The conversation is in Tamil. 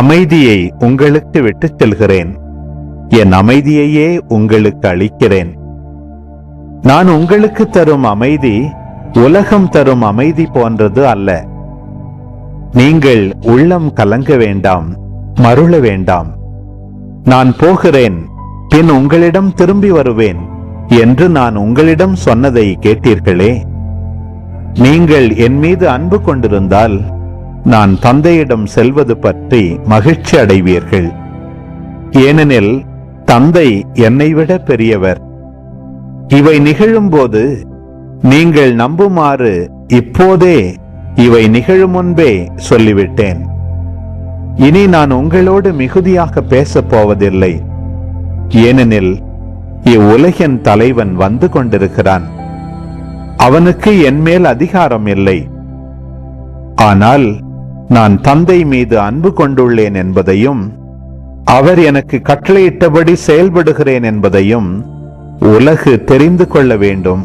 அமைதியை உங்களுக்கு விட்டுச் செல்கிறேன். என் அமைதியையே உங்களுக்கு அளிக்கிறேன். நான் உங்களுக்கு தரும் அமைதி உலகம் தரும் அமைதி போன்றது அல்ல. நீங்கள் உள்ளம் கலங்க வேண்டாம், மருள வேண்டாம். நான் போகிறேன், பின் உங்களிடம் திரும்பி வருவேன் என்று நான் உங்களிடம் சொன்னதை கேட்டீர்களே. நீங்கள் என் மீது அன்பு கொண்டிருந்தால் நான் தந்தையிடம் செல்வது பற்றி மகிழ்ச்சி அடைவீர்கள். ஏனெனில் தந்தை என்னை விட பெரியவர். இவை நிகழும்போது நீங்கள் நம்புமாறு இப்போதே இவை நிகழும் முன்பே சொல்லிவிட்டேன். இனி நான் உங்களோடு மிகுதியாக பேசப் போவதில்லை. ஏனெனில் இவ்வுலகின் தலைவன் வந்து கொண்டிருக்கிறான். அவனுக்கு என் மேல் அதிகாரம் இல்லை. ஆனால் நான் தந்தை மீது அன்பு கொண்டுள்ளேன் என்பதையும் அவர் எனக்கு கட்டளையிட்டபடி செயல்படுகிறேன் என்பதையும் உலகு தெரிந்து கொள்ள வேண்டும்.